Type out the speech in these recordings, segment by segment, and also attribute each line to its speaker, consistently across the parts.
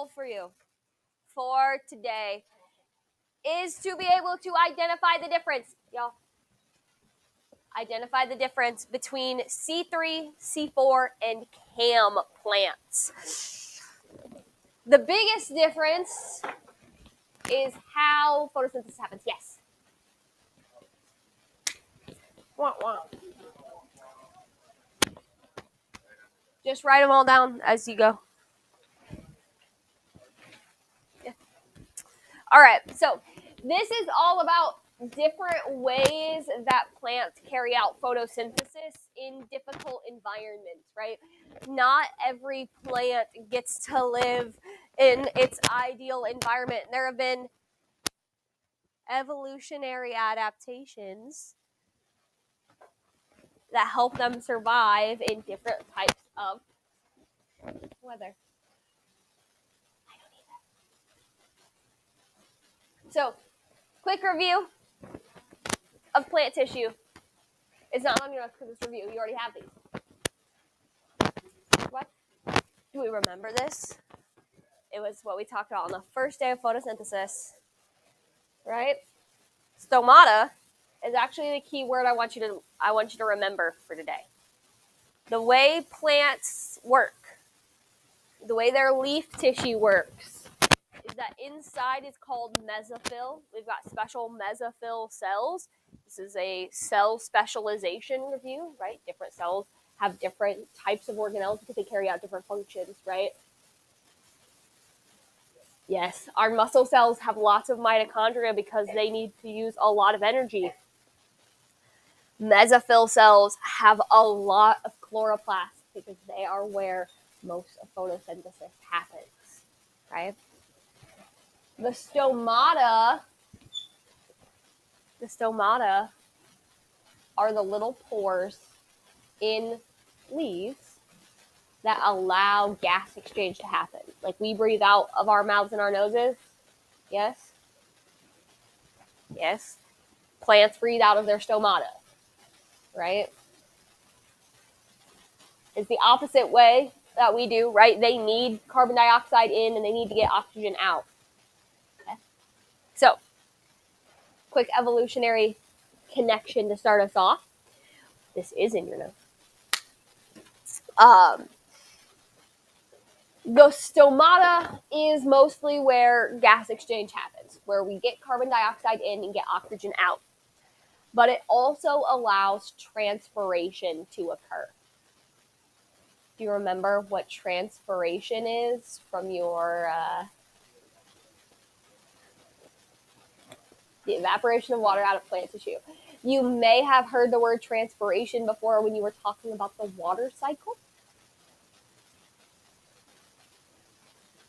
Speaker 1: goal for you for today is to be able to identify the difference, y'all. Identify the difference between C3, C4, and CAM plants. The biggest difference is how photosynthesis happens. Yes. Wah, wah. Just write them all down as you go. Yeah. All right, so this is all about different ways that plants carry out photosynthesis in difficult environments, right? Not every plant gets to live in its ideal environment. There have been evolutionary adaptations that help them survive in different types of weather. So, quick review of plant tissue. It's not on your notes because it's review. You already have these. What? Do we remember this? It was what we talked about on the first day of photosynthesis, right? Stomata is actually the key word I want you to remember for today. The way plants work, the way their leaf tissue works, is that inside is called mesophyll. We've got special mesophyll cells. This is a cell specialization review, right? Different cells have different types of organelles because they carry out different functions, right? Yes, our muscle cells have lots of mitochondria because they need to use a lot of energy. Mesophyll cells have a lot of chloroplasts because they are where most of photosynthesis happens, right? The stomata are the little pores in leaves that allow gas exchange to happen. Like we breathe out of our mouths and our noses. Yes? Yes. Plants breathe out of their stomata, right? It's the opposite way that we do, right? They need carbon dioxide in and they need to get oxygen out. Okay. So, quick evolutionary connection to start us off. This is in your notes. The stomata is mostly where gas exchange happens, where we get carbon dioxide in and get oxygen out. But it also allows transpiration to occur. Do you remember what transpiration is from your the evaporation of water out of plant tissue? You may have heard the word transpiration before when you were talking about the water cycle.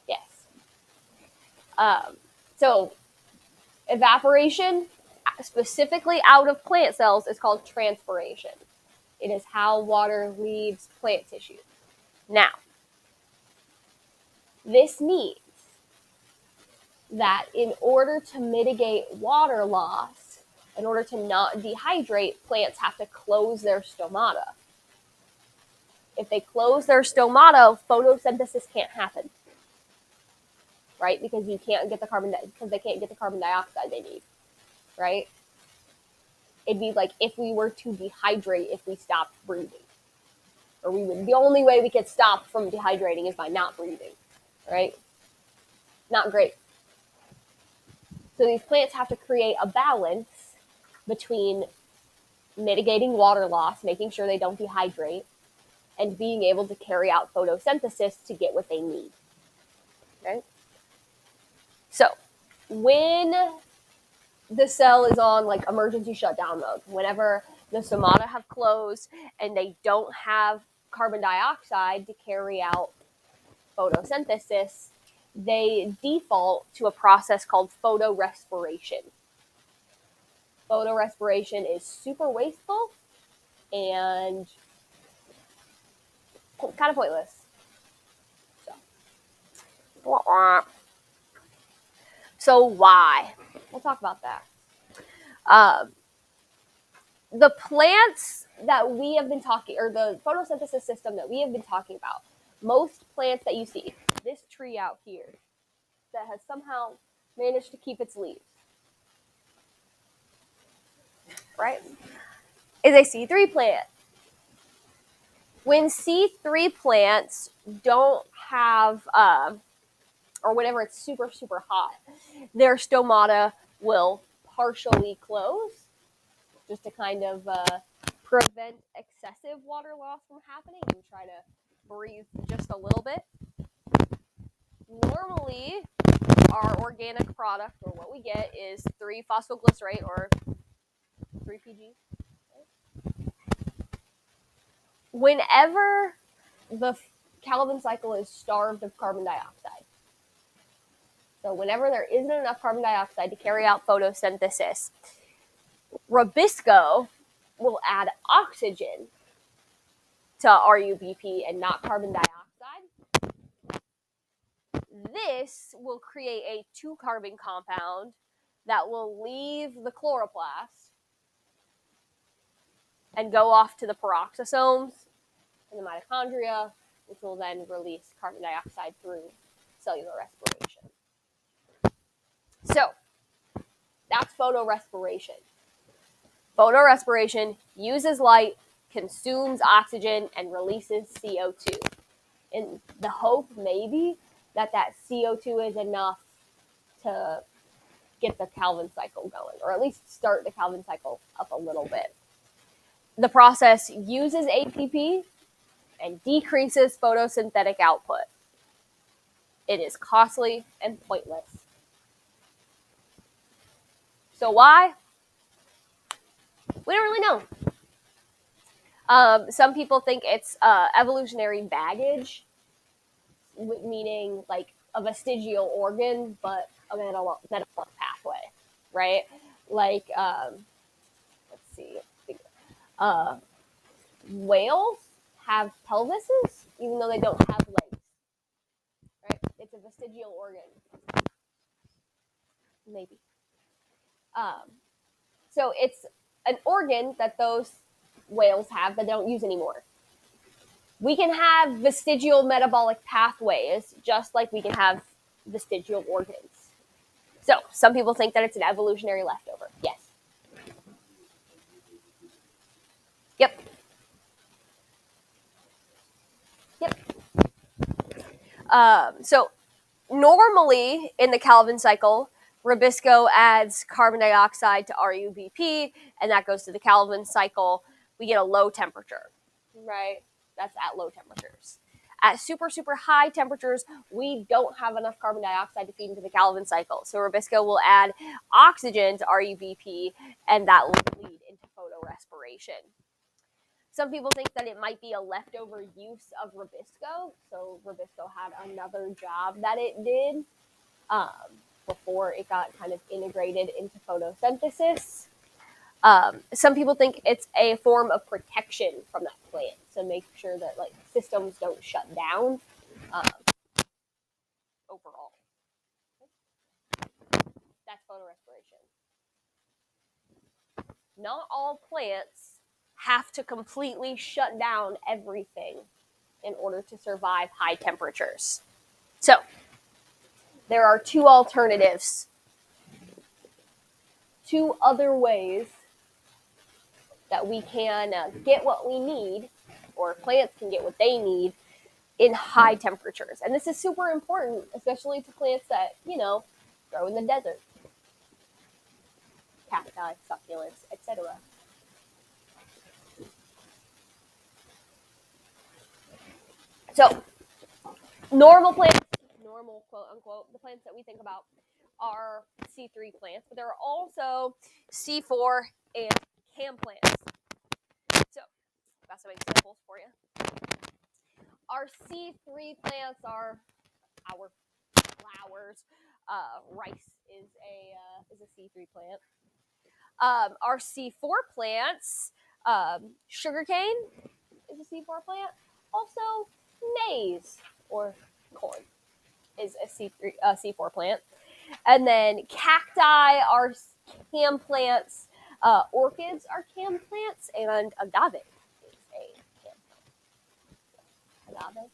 Speaker 1: Yes. So evaporation, specifically out of plant cells, is called transpiration. It is how water leaves plant tissue. Now, this means that in order to mitigate water loss, in order to not dehydrate, plants have to close their stomata. If they close their stomata, photosynthesis can't happen, right? Because they can't get the carbon dioxide they need, right? It'd be like if we were to dehydrate if we stopped breathing. Or the only way we could stop from dehydrating is by not breathing, right? Not great. So these plants have to create a balance between mitigating water loss, making sure they don't dehydrate, and being able to carry out photosynthesis to get what they need. Okay? So when the cell is on like emergency shutdown mode, whenever the stomata have closed and they don't have carbon dioxide to carry out photosynthesis, they default to a process called photorespiration. Photorespiration is super wasteful and kind of pointless. So why? We'll talk about that. The plants that we have been talking, or the photosynthesis system that we have been talking about, most plants that you see, this tree out here that has somehow managed to keep its leaves, right, is a C3 plant. When C3 plants don't have, or whenever it's super, super hot, their stomata will partially close just to kind of prevent excessive water loss from happening and try to breathe just a little bit. Normally, our organic product, or what we get, is 3-phosphoglycerate, or 3-PG. Whenever the Calvin cycle is starved of carbon dioxide, so whenever there isn't enough carbon dioxide to carry out photosynthesis, Rubisco will add oxygen to RUBP and not carbon dioxide. This will create a 2-carbon compound that will leave the chloroplast and go off to the peroxisomes and the mitochondria, which will then release carbon dioxide through cellular respiration. So that's photorespiration. Photorespiration uses light, consumes oxygen, and releases CO2. And the hope maybe that CO2 is enough to get the Calvin cycle going, or at least start the Calvin cycle up a little bit. The process uses ATP and decreases photosynthetic output. It is costly and pointless. So why? We don't really know. Some people think it's evolutionary baggage, meaning like a vestigial organ, but a metabolic pathway, right? Like, let's see, whales have pelvises, even though they don't have legs, right? It's a vestigial organ, maybe. So it's an organ that those whales have that they don't use anymore. We can have vestigial metabolic pathways just like we can have vestigial organs. So some people think that it's an evolutionary leftover. Yes. Yep. So normally in the Calvin cycle, Rubisco adds carbon dioxide to RUBP, and that goes to the Calvin cycle. We get a low temperature, right? That's at low temperatures. At super, super high temperatures, we don't have enough carbon dioxide to feed into the Calvin cycle. So Rubisco will add oxygen to RUBP, and that will lead into photorespiration. Some people think that it might be a leftover use of Rubisco. So Rubisco had another job that it did before it got kind of integrated into photosynthesis. Some people think it's a form of protection from that plant. So make sure that like systems don't shut down overall. That's photorespiration. Not all plants have to completely shut down everything in order to survive high temperatures. So there are 2 alternatives, 2 other ways that we can get what we need, or plants can get what they need in high temperatures. And this is super important, especially to plants that, grow in the desert. Cacti, succulents, etc. So, normal plants, normal quote unquote, the plants that we think about are C3 plants, but there are also C4 and CAM plants. So, I've got some examples for you. Our C3 plants are our flowers. Rice is a C3 plant. Our C4 plants, sugarcane is a C4 plant. Also, maize or corn is a C4 plant. And then cacti are CAM plants. Orchids are CAM plants, and agave is a CAM plant. Agave.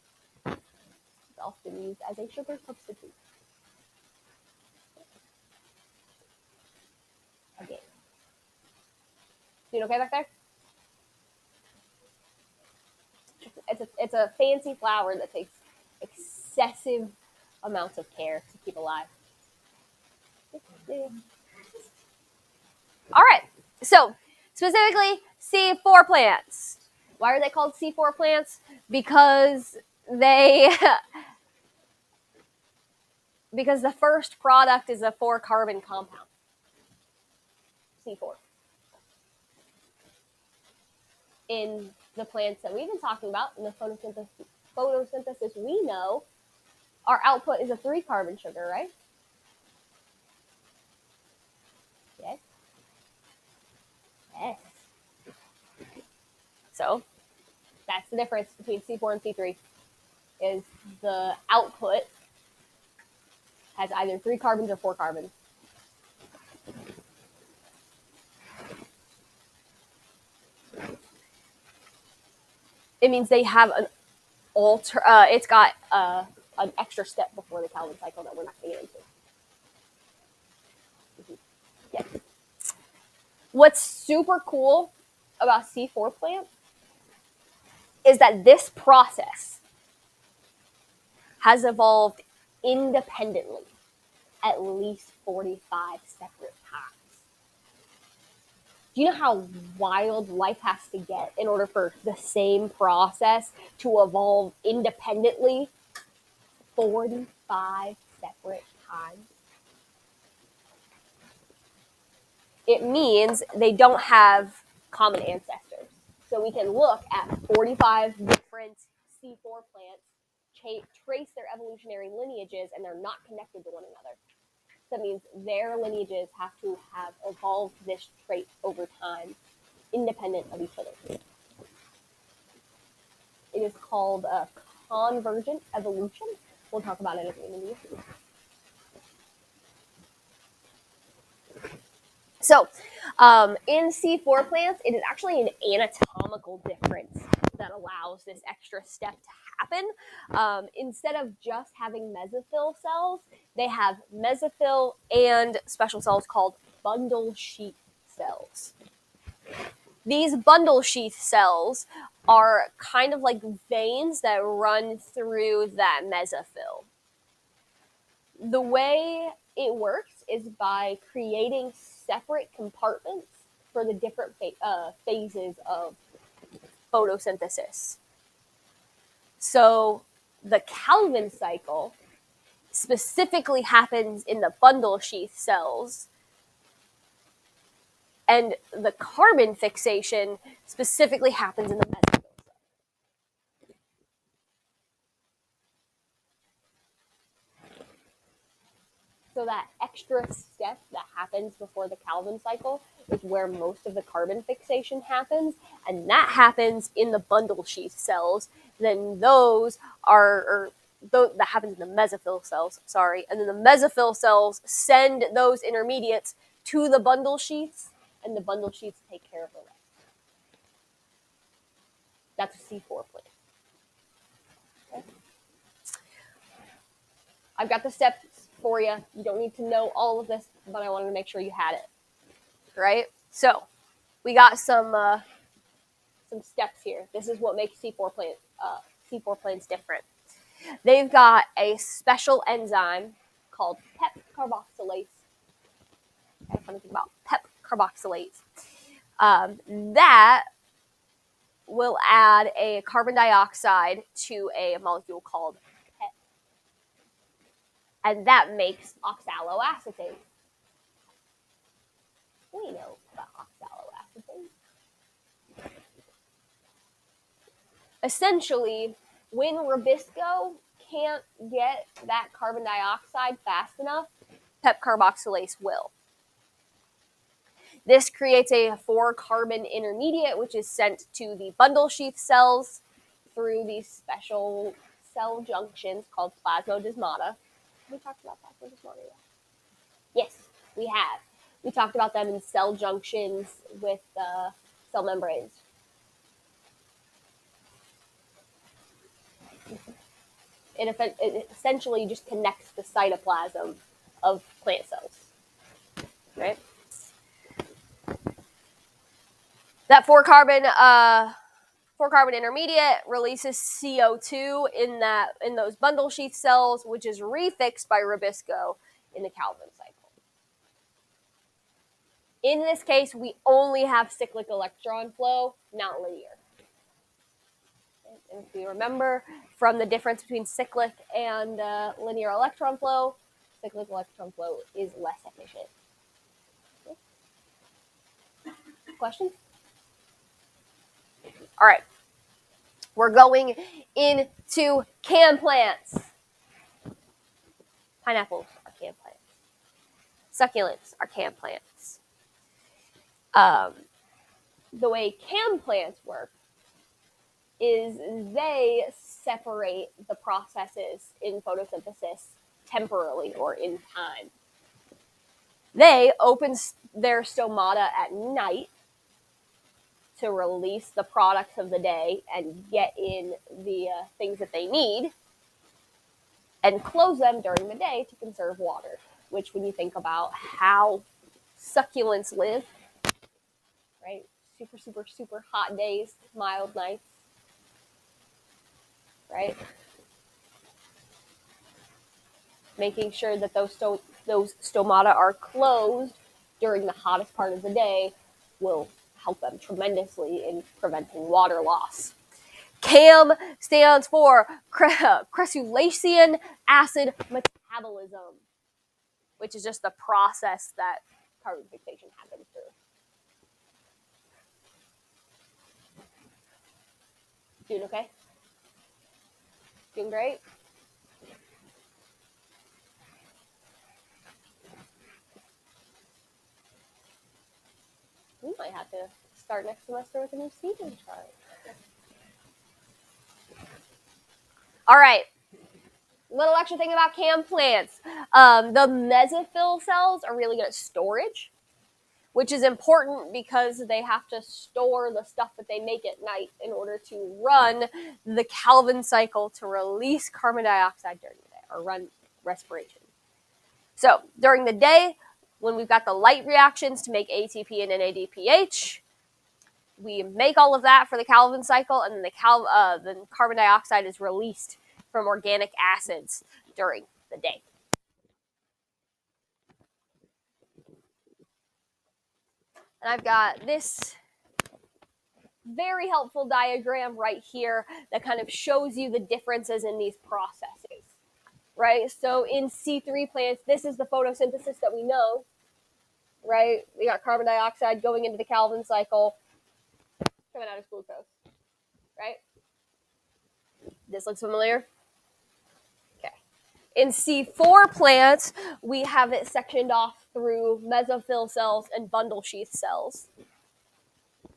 Speaker 1: It's often used as a sugar substitute. Again. Doing okay back there? It's a fancy flower that takes excessive amounts of care to keep alive. All right. So specifically C4 plants. Why are they called C4 plants? Because because the first product is a 4-carbon compound. C4. In the plants that we've been talking about, in the photosynthesis we know, our output is a 3-carbon sugar, right? Yes. Yes. So that's the difference between C4 and C3, is the output has either 3 carbons or 4 carbons. It means they have an it's got an extra step before the Calvin cycle that we're not going to get into. Yes. What's super cool about C4 plants is that this process has evolved independently at least 45 separate times. Do you know how wild life has to get in order for the same process to evolve independently 45 separate times? It means they don't have common ancestors. So we can look at 45 different C4 plants, trace their evolutionary lineages, and they're not connected to one another. That means their lineages have to have evolved this trait over time, independent of each other. It is called convergent evolution. We'll talk about it at the end of the year. So, in C4 plants, it is actually an anatomical difference that allows this extra step to happen. Instead of just having mesophyll cells, they have mesophyll and special cells called bundle sheath cells. These bundle sheath cells are kind of like veins that run through that mesophyll. The way it works is by creating separate compartments for the different phases of photosynthesis. So the Calvin cycle specifically happens in the bundle sheath cells, and the carbon fixation specifically happens in the mesophyll cells. So that extra step that happens before the Calvin cycle is where most of the carbon fixation happens, and that happens in the bundle sheath cells. Then those that happens in the mesophyll cells, and then the mesophyll cells send those intermediates to the bundle sheaths, and the bundle sheaths take care of the rest. That's a C4 plant. Okay. I've got the steps for you. You don't need to know all of this, but I wanted to make sure you had it. Right? So we got some steps here. This is what makes C4 plants different. They've got a special enzyme called PEP carboxylase. I have something about PEP carboxylase. That will add a carbon dioxide to a molecule called PEP. And that makes oxaloacetate. We know about oxaloacetate. Essentially, when Rubisco can't get that carbon dioxide fast enough, PEP carboxylase will. This creates a 4-carbon intermediate, which is sent to the bundle sheath cells through these special cell junctions called plasmodesmata. Have we talked about plasmodesmata yet? Yes, we have. We talked about them in cell junctions with cell membranes. It essentially just connects the cytoplasm of plant cells, right? That four carbon intermediate releases CO2 in those bundle sheath cells, which is refixed by Rubisco in the Calvin cycle. In this case, we only have cyclic electron flow, not linear. And if you remember from the difference between cyclic and linear electron flow, cyclic electron flow is less efficient. Okay. Questions? All right. We're going into cam plants. Pineapples are cam plants. Succulents are cam plants. The way cam plants work is they separate the processes in photosynthesis temporally or in time. They open their stomata at night to release the products of the day and get in the things that they need, and close them during the day to conserve water, which when you think about how succulents live, right? Super, super, super hot days, mild nights, right? Making sure that those stomata are closed during the hottest part of the day will help them tremendously in preventing water loss. CAM stands for cressulation acid metabolism, which is just the process that carbon fixation happens through. Doing okay? Doing great? We might have to start next semester with a new season chart. All right. Little extra thing about cam plants. The mesophyll cells are really good at storage, which is important because they have to store the stuff that they make at night in order to run the Calvin cycle to release carbon dioxide during the day or run respiration. So during the day, when we've got the light reactions to make ATP and NADPH, we make all of that for the Calvin cycle, and then the carbon dioxide is released from organic acids during the day. And I've got this very helpful diagram right here that kind of shows you the differences in these processes, right? So in C3 plants, this is the photosynthesis that we know, right? We got carbon dioxide going into the Calvin cycle, coming out as glucose, right? This looks familiar? Okay. In C4 plants, we have it sectioned off through mesophyll cells and bundle sheath cells.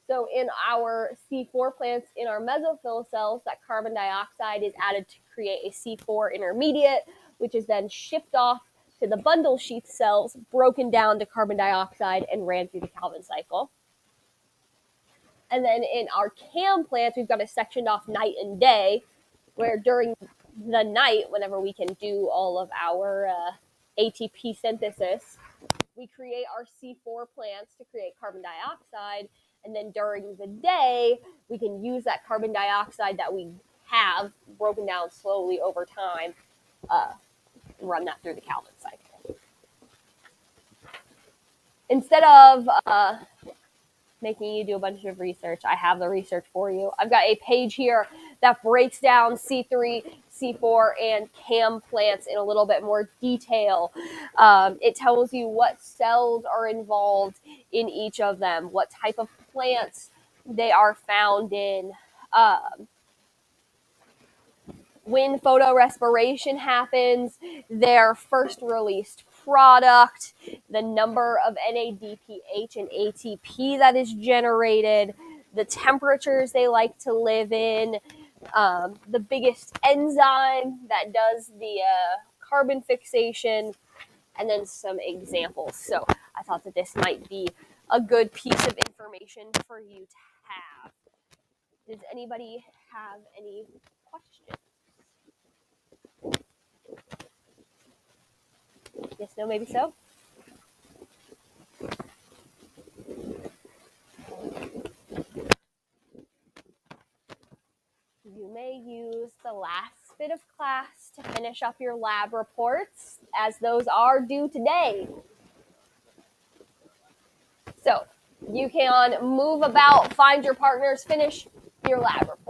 Speaker 1: So in our C4 plants, in our mesophyll cells, that carbon dioxide is added to create a C4 intermediate, which is then shipped off to the bundle sheath cells, broken down to carbon dioxide, and ran through the Calvin cycle. And then in our cam plants, we've got it sectioned off night and day, where during the night, whenever we can do all of our ATP synthesis, we create our C4 plants to create carbon dioxide. And then during the day, we can use that carbon dioxide that we have broken down slowly over time, run that through the Calvin cycle. Instead of making you do a bunch of research, I have the research for you. I've got a page here that breaks down C3, C4, and CAM plants in a little bit more detail. It tells you what cells are involved in each of them, what type of plants they are found in, when photorespiration happens, their first released product, the number of NADPH and ATP that is generated, the temperatures they like to live in, the biggest enzyme that does the carbon fixation, and then some examples. So I thought that this might be a good piece of information for you to have. Does anybody have any questions? Yes, no, maybe so. You may use the last bit of class to finish up your lab reports, as those are due today. So you can move about, find your partners, finish your lab report.